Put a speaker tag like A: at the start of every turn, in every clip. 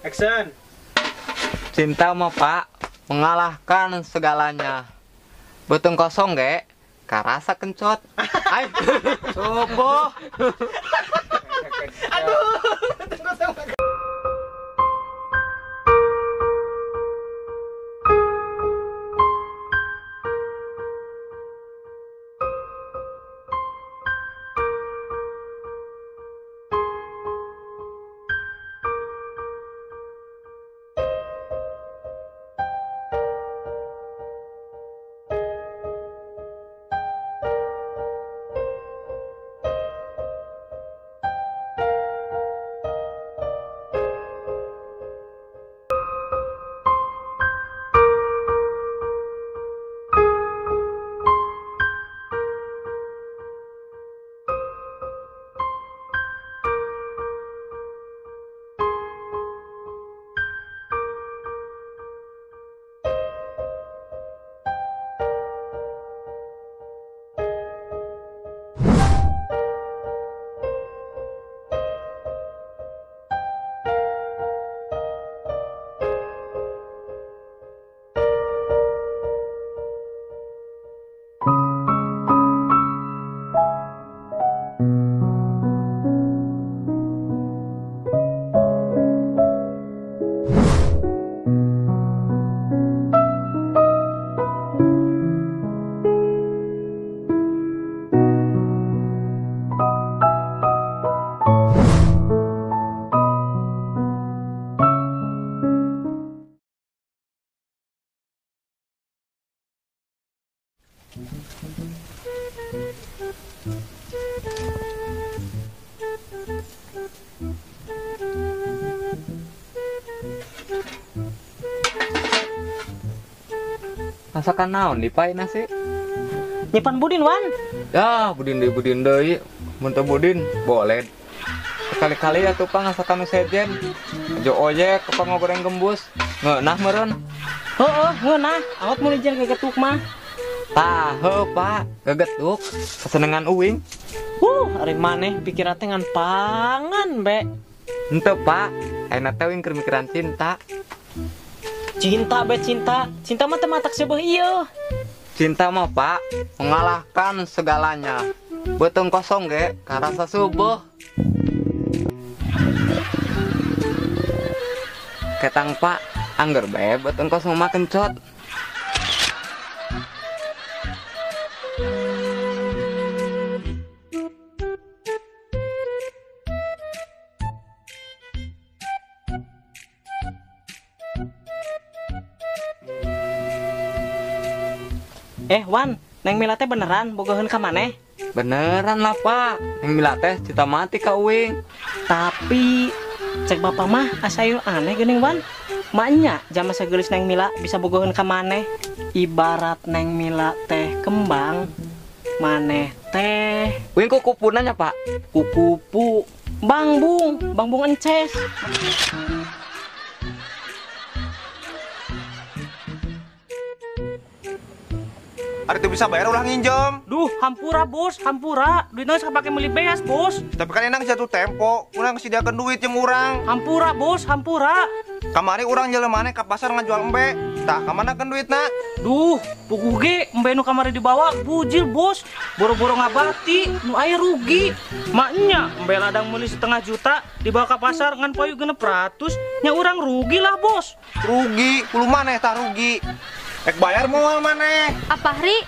A: Action.
B: Cinta mah Pak mengalahkan segalanya. Betung kosong ge, karasa kencot. Ay, subuh.
A: Aduh, tunggu.
B: Masakan naon dipai nasi?
A: Nyipan Budin Wan.
B: Ya, budin deui. Mun teu budin boleh. Sekali-kali atuh Pak ngasakan nu sejen. Jo ojek apa ngogoreng gembus. Ngeunah meureun.
A: Heeh, ngeunah. Awak mun ijen gegetuk mah.
B: Tah, heuh Pak, gegetuk. Kesenengan uing.
A: Ari maneh pikiran teh ngan pangan, Be.
B: Henteu Pak, ayeuna teh uing keur mikiran cinta.
A: Cinta, Be, cinta. Cinta mah teh matak seubeuh ieu.
B: Cinta mah Pak mengalahkan segalanya. Betung kosong ge, karasa subuh. Ketang Pak, angger bae betung kosong mah kencot.
A: Wan, Neng Mila teh beneran bogoheun ka maneh?
B: Beneran lah Pak, yang mila teh cinta mati ka uing.
A: Tapi cek bapak mah asa anu aneh geuning Wan. Maknya jama sagelis Neng Mila bisa bogoheun ka maneh. Ibarat Neng Mila teh kembang, maneh teh
B: Uing kukupu nanya Pak.
A: kukupu, bangbung ences.
C: Ari teu bisa bayar ulah nginjem.
A: Duh, hampura bos, hampura. Duitnya sapake meuli beas bos.
C: Tapi kan enak jatuh tempo, urang sediakeun duit jeung urang.
A: Hampura bos, hampura.
C: Kamari urang jeleumane ka pasar ngajual embe. Tah kamanakeun duitna?
A: Duh, puguh ge embe nu kamari dibawa bujil bos. Boro-boro ngabati, nu aya rugi. Maknya embe ladang meuli 1,5 juta dibawa ka pasar ngan payu 600, nya urang rugi lah bos.
C: Rugi, kudu maneh tah rugi. Ek bayar moal maneh.
D: Apahri?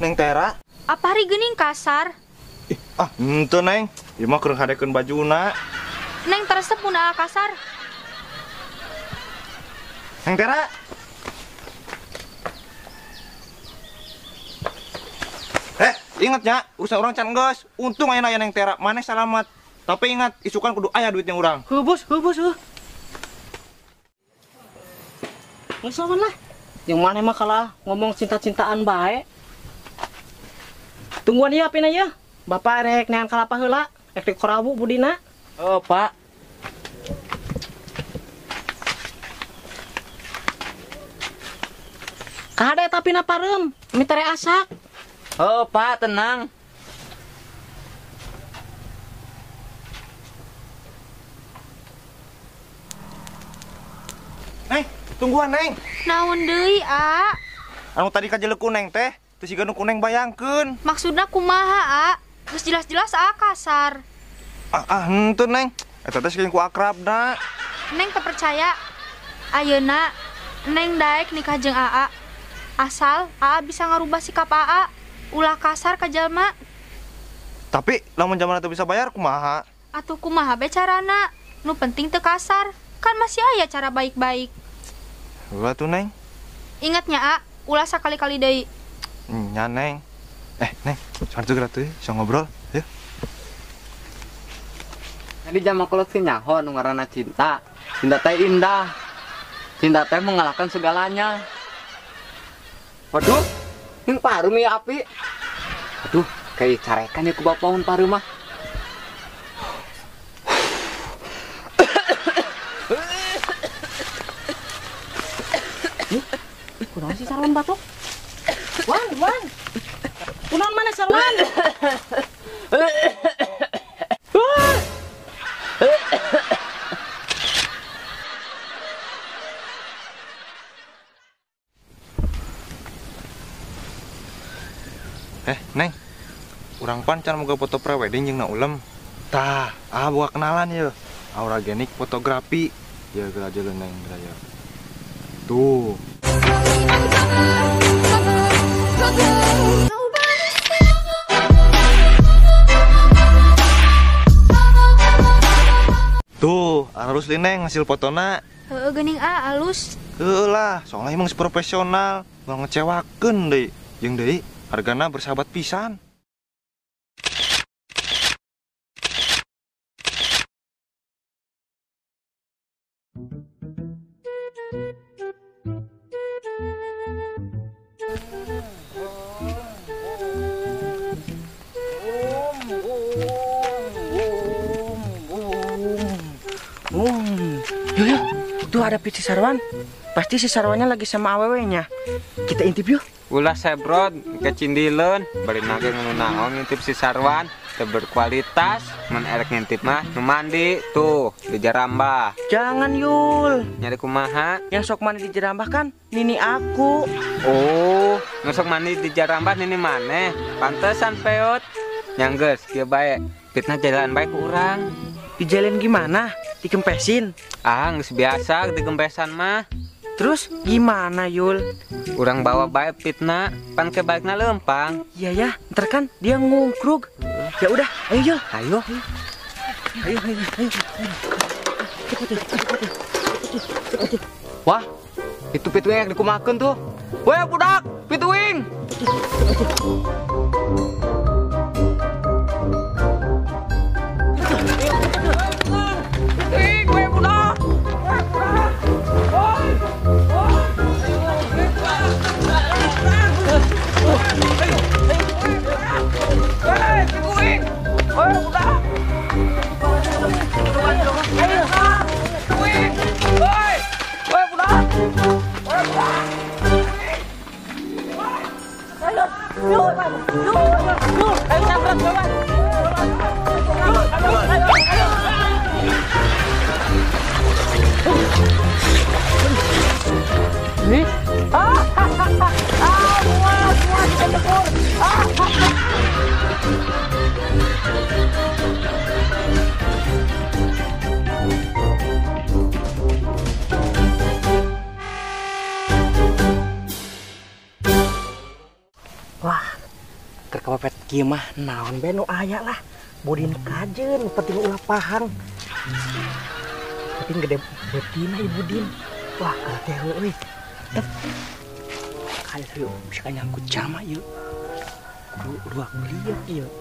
C: Neng Tera.
D: Apahri geuning kasar?
C: Henteu Neng. Ieu mah keur ngadekeun bajuna.
D: Neng teresep mun kasar.
C: Neng Tera. Ingat nya, urusan orang can geus. Untung aya Neng Tera, maneh salamat. Tapi ingat, isukan kudu aya duitnya urang.
A: Heuh bos, heuh. Geus lawan lah. Yang mana mah kalah ngomong cinta-cintaan bae. Tungguan ieu apina ieu. Bapak rek neangan kalapa heula, rek di korabu budina.
B: Oh Pak.
A: Kade tapi na parem, mitere asak.
B: Oh Pak, tenang.
C: tungguan Neng.
D: Naon deui, A?
C: Anu tadi kajelek kuneng teh, terus siga nu kuneng bayangkeun.
D: Maksudna kumaha, A? Geus jelas-jelas A kasar.
C: Henteu Neng. Eta teh saking ku akrabna.
D: Neng teu percaya. Ayeuna Neng daek nikah jeung AA. Asal AA bisa ngarubah sikap AA, ulah kasar ka jalma.
C: Tapi lamun jaman teu bisa bayar kumaha?
D: Atuh kumaha be carana? Nu penting teu kasar. Kan masih aya cara baik-baik.
C: Ulah tuh Neng.
D: Ingatnya A, ulah sakali-kali deui.
C: Nya Neng. Neng, sareng geura teh, bisa ngobrol. Yuk.
B: Jadi jama kolot si nyaho nu ngaranna cinta. Cinta teh indah. Cinta teh mengalahkan segalanya. Waduh, yang paru ya api. Aduh, kayak carekan ya ku bapaun paru mah.
A: Kunaon si Sarwan batuk? Wan. Kunaon mana Sarwan?
C: Neng. Urang pancan moga foto prewedding jeung na ulem. Tah, boga kenalan ye. Auragenik fotografi. Ya geura aja Neng, geura ya. Tuh. Tuh, harus Neng hasil fotona.
D: Heeh geuning A alus.
C: Heuh lah, soalnya emang profesional, mau ngecewakeun deui. Jeung deui hargana bersahabat pisan.
A: Yuk, tuh ada si Sarwan. Pasti si Sarwannya lagi sama awewenya. Kita intip yuk.
B: Ulah sebrod, kecindileun, bari nage nganu naon ngintip si Sarwan, teu berkualitas, mun erek ngintip mah nu mandi tuh di Jarambah.
A: Jangan Yul.
B: Nyari kumaha?
A: Yang sok mandi di Jarambah kan nini aku.
B: Oh, nu sok mandi di Jarambah nini maneh. Pantesan peot. Nyanggeus kieu bae. Fitnah jalan bae ku urang.
A: Dijalin gimana? Dikempesin?
B: Geus biasa digempesan mah.
A: Terus gimana Yul?
B: Urang bawa bae fitnah, pan ke balikna lempang.
A: Iya ya, ntar kan dia ngungkrug. Ya udah, ayo Yul.
B: Ayo.
A: Cepet.
B: Wah, itu pituing yang dikumakeun tuh. Weh budak, pituing.
A: Wah, kerkapapet kieu mah naon be nu aya lah. Budin kajeun, penting ulah pahang. Penting gede betina ibu Din. Wah, teh euy. Ayo bisa nyangkut jama yuk. Dua lihat yuk.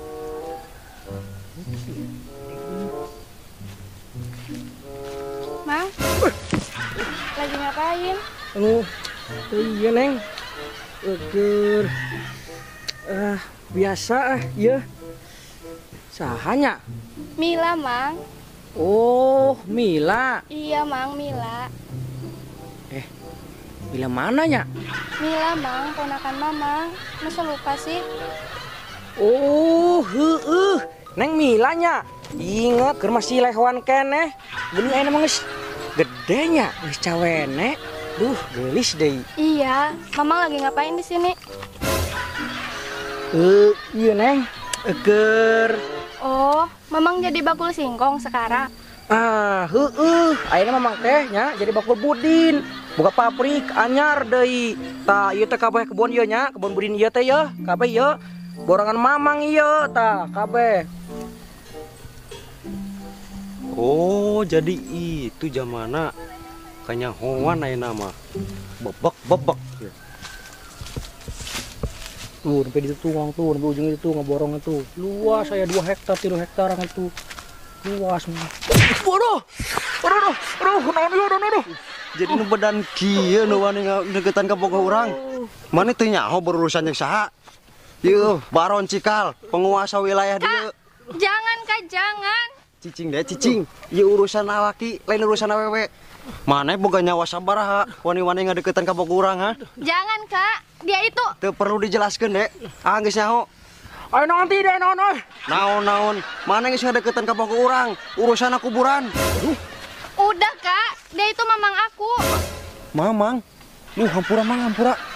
D: Mang, lagi ngapain?
A: Iya Neng. Biasa ya. Sahanya?
E: Mila, Mang.
A: Oh, Mila.
E: Iya, Mang, Mila.
A: Mila mananya?
E: Mila, Mang, ponakan Mama. Masa lupa sih?
A: Oh, Neng Milanya. Ingat, keur masih lehewan keneh. Bener aya mah geus gedenya, geus cawene.
F: Duh, gelis deh.
E: Iya, Mamang lagi ngapain di sini?
F: Iya neng, eger.
E: Oh, Mamang jadi bakul singkong sekarang.
F: Ayeuna mamang teh nya jadi bakul budin. Buka pabrik anyar deui. Tah ieu teh kabeh kebun ieu nya, kebun budin ieu teh ya, kabeh ieu. Borangan mamang ieu tah kabeh.
G: Oh, jadi itu zamana kanyahoan aya nama. Bebek.
F: Tuh, sampai di tuang tuh, sampai ujung itu ngeborong itu. Luas saya 2 hektar, 3 hektar itu. Luas mah. Waduh. Aduh.
G: Jadi nu badan kieu nu wani deketan ka bogoh urang. Mana teu nyaho berurusan jeung saha? Ieu Baron Cikal, penguasa wilayah dieu.
E: Jangan Kak, jangan.
G: Cicing deh, cicing. Ieu urusan awaki, lain urusan awewe. Mana boga nyawa sabaraha wani-wani ngadeukeutan ka bogoh urang ha?
E: Jangan Kak, dia itu.
G: Teu perlu dijelaskeun deh. Ah geus nyaho.
F: Ayo nanti deh, non.
G: Naon. Mana geus ngadeukeutan ka bogoh urang? Urusan kuburan.
E: Udah Kak, dia itu Mamang aku.
G: Mamang. Lu hampura.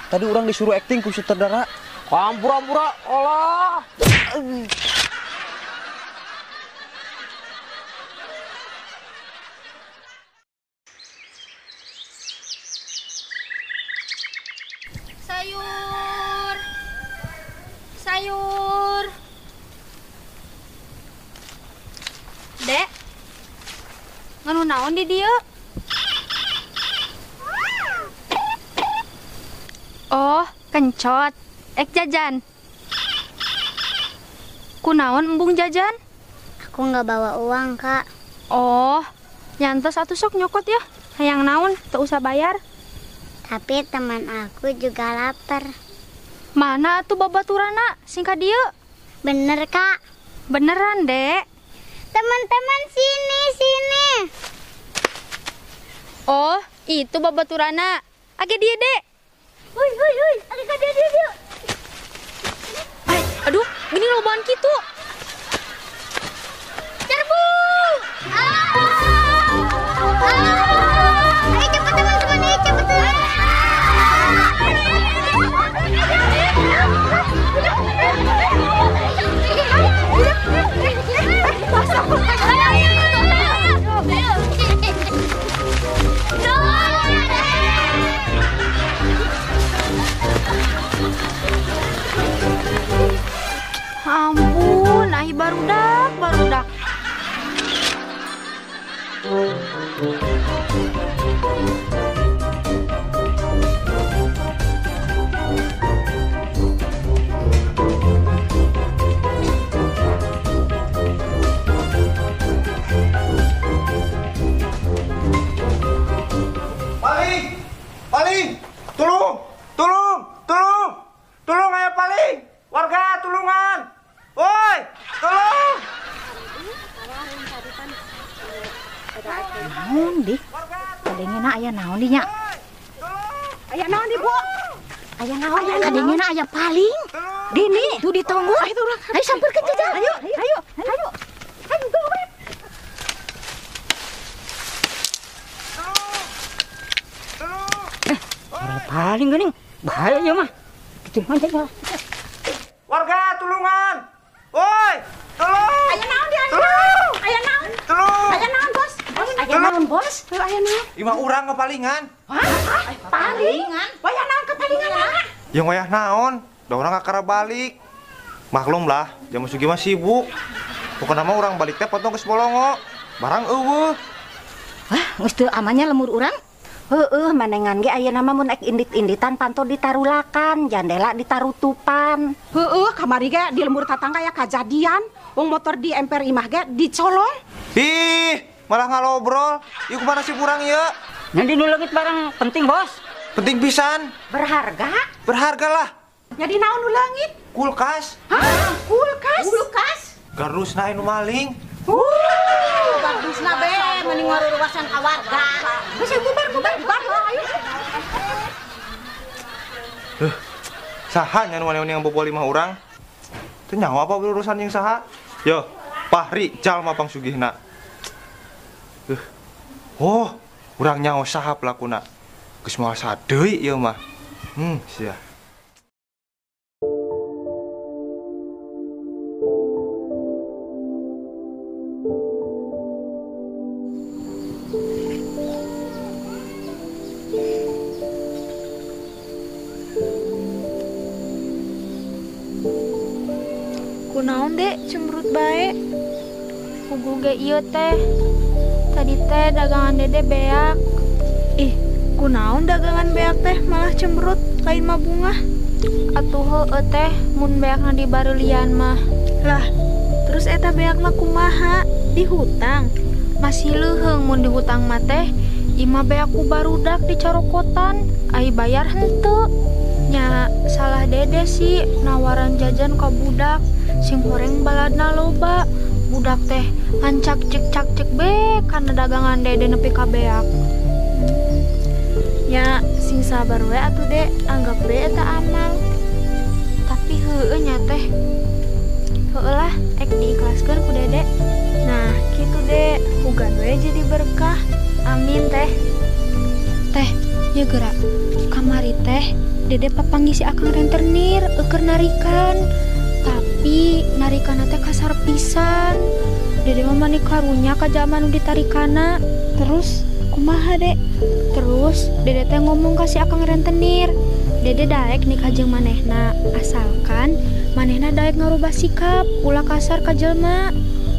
G: Tadi orang disuruh acting ku sutradara.
F: Hampura-hampura, Allah.
D: Sayur. Dek. Nganu naon di dieu? Oh, kencot. Ek jajan. Kunaon embung jajan?
H: Aku nggak bawa uang, Kak.
D: Oh, nyantos atuh sok nyokot ya. Hayang naon, teu usah bayar.
H: Tapi teman aku juga lapar.
D: Mana atuh babaturana singkat dieu?
H: Bener, Kak.
D: Beneran, Dek.
H: Teman-teman sini.
D: Oh, itu babaturana. Age dia, Dek.
H: Hui. Age ka dia.
D: Aduh, gini lobaan kitu.
H: Serbu! Ayo cepet teman-teman, ayo cepet.
D: Ampun, ahi barudak.
C: Paling! Tolong ayo paling! Warga, tulungan! Woi, tolong!
I: Naon di? Kadengena aya naon di nya? Aya naon di, Bu? Aya naon? Kadengena aya paling. Dini, tuh ditunggu. Ayo sampeurkeun ke jalan. Ayo. Paling geuning. Bahaya ya mah. Gitu mah jaga.
C: Warga, tulungan! Woi, tolong!
I: Aya naon di aya? Aya naon?
C: Tolong!
I: Aya naon, Bos? Aya naon, Bos? Aya naon?
C: Imah urang kepalingan.
I: Palingan? Wayah naon kepalingan, Mak?
C: Yang wayah naon? Da urang kakara balik. Maklum lah, jam sugi mah sibuk. Pokoknya mah urang balik teh potong geus bolongo. Barang eueuh.
I: Wah, geus teu amannya lemur urang? Heueuh, manengan ge ayeuna mah mun ek indit-inditan panto ditarulakan, jandela ditarutupan.
J: Heueuh, kamari ge di lembur tatangga ya kajadian. Wong motor di emper imah ge dicolong.
C: Ih, malah ngalobrol. Ieu kumaha sih kurang ieu?
F: Yang di leungit barang penting, Bos.
C: Penting pisan.
I: Berharga?
C: Berharga lah.
J: Jadi naon nu leungit?
C: Kulkas.
J: Hah? Kulkas?
C: Garusna anu maling.
J: Bagusna be, mending ngaruruwasan ka warga. Geus bubar. Ayo.
C: Saha nya nu wani-wani yang bobol 5 urang? Teu nyaho apa urusan yang saha? Yo, Pahri jalma pangsugihna. Oh, urang nyaho saha pelakuna. Geus moal sadeui ieu mah. Sia.
D: Kunaon dek cemberut bae? Kugu ge ieu teh. Tadi teh dagangan dede beak. Ih, kunaon dagangan beak teh malah cemberut lain mah bunga. Atuh heueuh teh mun beakna di bareulian mah. Lah, terus eta beakna kumaha? Di hutang. Masih leuheung mun di hutang mah teh. Ima beakku barudak di carokotan, ai bayar henteu. Nya salah dede sih nawaran jajan ka budak. Sing horeng baladna loba. Budak teh ngancak cek be karena dagangan dede nepi ka beak. Ya sing sabar we atuh dek, anggap be eta amal. Tapi heueuh nya teh. Heueuh lah ek diikhlaskeun ku dede. Nah, kitu dek, hugan we jadi berkah. Amin teh. Teh, ya gerak. Kamari teh dede papanggih si akang rentenir eukeun narikan. Tapi narikana teh kasar pisan. Dede mah mani karunya ka jaman nu ditarikana. Terus kumaha dek? Terus dede teh ngomong ka si akang rentenir, dede daek nikah jeung manehna asalkan manehna daek ngarubah sikap ulah kasar ka jelema.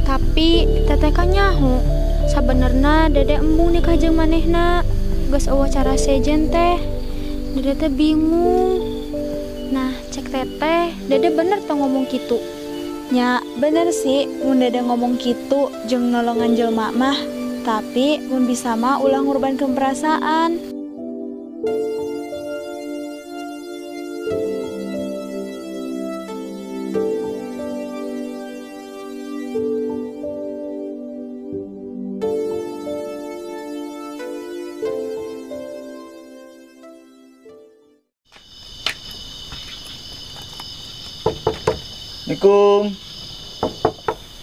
D: Tapi teteh kan nyaho sabenerna dede embung nikah jeung manehna geus eueuh cara sejen teh. Dede teh bingung. Nah, cek teteh, dede bener teh ngomong kitu.
K: Nya, bener sih mun dede ngomong kitu jeung nolongan jelema mah. Tapi mun bisa mah ulah ngorbankeun perasaan.
L: Assalamualaikum.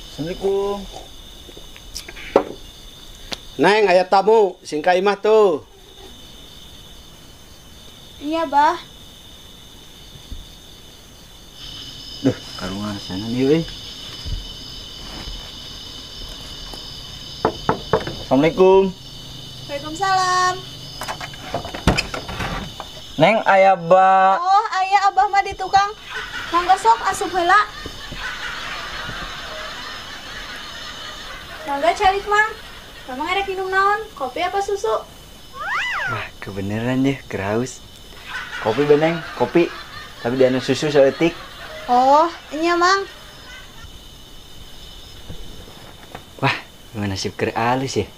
L: Assalamualaikum.
M: Neng, aya tamu, sing ka imah tuh.
K: Iya, Bah.
L: Duh, karungan sana nih, weh. Assalamualaikum.
K: Waalaikumsalam.
L: Neng, aya Ba.
K: Oh, aya Abah mah di tukang. Mangga sok asup heula. Mangga calik, Mang. Mamang erek minum naon? Kopi apa susu?
L: Wah, kebeneran deh, keraus. Kopi beneng, kopi. Tapi di anu susu seetik.
K: Oh, iya, Mang.
L: Wah, gimana nasib keur alus ya?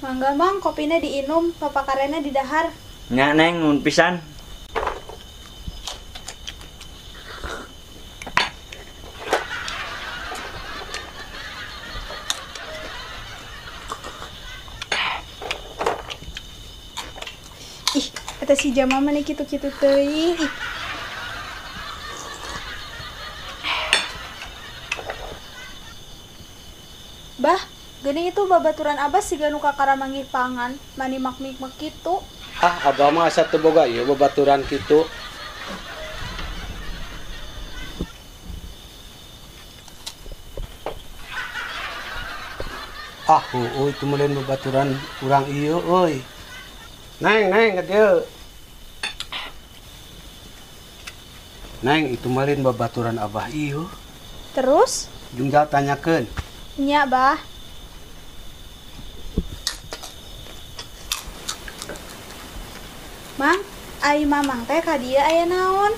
K: Mangga, Mang, kopinya diinum, papakarena di dahar.
L: Nya, Neng, nun pisan.
K: Ih, eta si Jama mah kitu-kitu teuing. Ih. Bah, geuning itu babaturan Abah siga nu kakara manggih pangan, mani mak-mik kitu.
M: Ah, abah mah asa teu boga ieu babaturan kitu. Ah, itu meuleun babaturan urang ieu euy. Neng, ka dieu. Neng, itu meuleun babaturan abah ieu.
K: Terus?
M: Jungjal tanyakeun.
K: Nya, Bah. Mang, ai mamang teh ka dieu aya naon?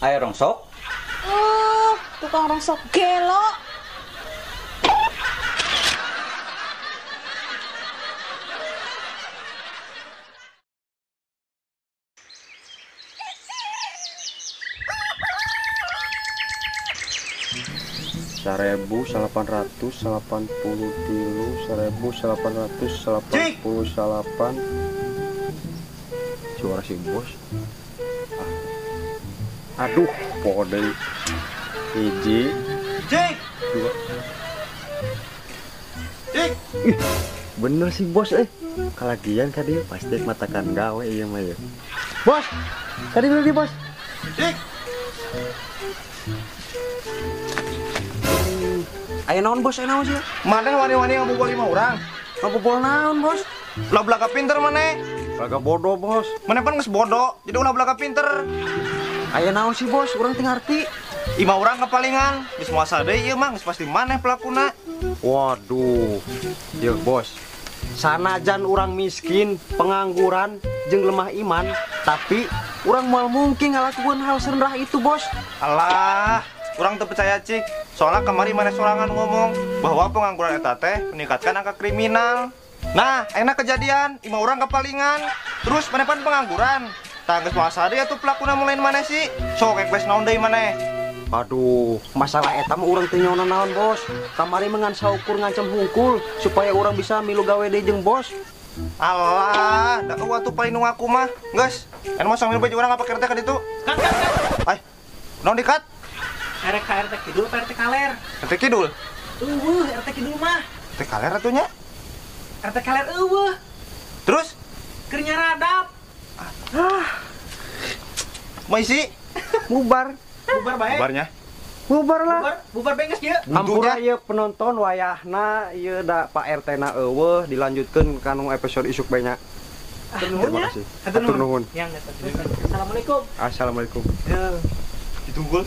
L: Aya rongsok.
K: Tukang rongsok gelo.
G: Sarebu 883 1888 suara si bos. Aduh, pode. Hiji,
C: Cik.
G: dua.
C: Cik.
G: Ih, bener sih bos kalagian ka dia pasti matakan gawe ieu mah ya. Bos, tadi dulu bos.
C: Cik.
F: Aya naon bos, aya naon sih?
C: Mana wani-wani ngabubul 5 orang?
F: Ngabubul naon bos?
C: Ulah belaka pinter mana?
G: Belaka bodoh bos.
C: Mana pan geus bodoh, jadi ulah belaka pinter.
F: Aya naon sih bos, urang teu ngarti.
C: 5 orang kepalingan, geus moasa deui ieu mah geus pasti maneh pelakuna.
G: Waduh, ya bos. Sanajan orang miskin, pengangguran, jeung lemah iman, tapi orang mal mungkin ngalakukan hal serendah itu bos.
C: Alah, orang teu percaya cik. Soalnya kemarin maneh sorangan ngomong bahwa pengangguran eta teh meningkatkan angka kriminal. Nah, enak kejadian, 5 orang kepalingan. Terus maneh pan pengangguran. Tah geus moasa deui atuh pelakuna mulain maneh sih. Sok ekles naon deui maneh.
F: Aduh, masalah eta mah urang teu nyaona naon bos. Kamari mengan saukur ngancam hungkul supaya urang bisa milu gawe deui jeung bos.
C: Alah, da eueuh atuh paling nu ngaku mah. Geus, anu mah sambil baju urang ngapake teh ka ditu.
A: Kan.
C: Ai, naon dikat?
A: RT Kidul, RT Kaler.
C: RT Kidul.
A: RT Kidul mah.
C: RT Kaler atunya.
A: RT Kaler eueuh.
C: Terus?
A: Keur nyaradap.
C: Maisi
F: Bubar.
A: Bubar bae.
C: bubarnya.
F: Bubar lah.
A: Bubar benges kieu.
F: Ampura ieu penonton wayahna ieu da Pak RT na eueuh dilanjutkeun kanu episode isuk bae nya. Terima kasih. Hatur nuhun.
A: Yang Assalamualaikum.
G: Assalamualaikum.
C: Itu gol.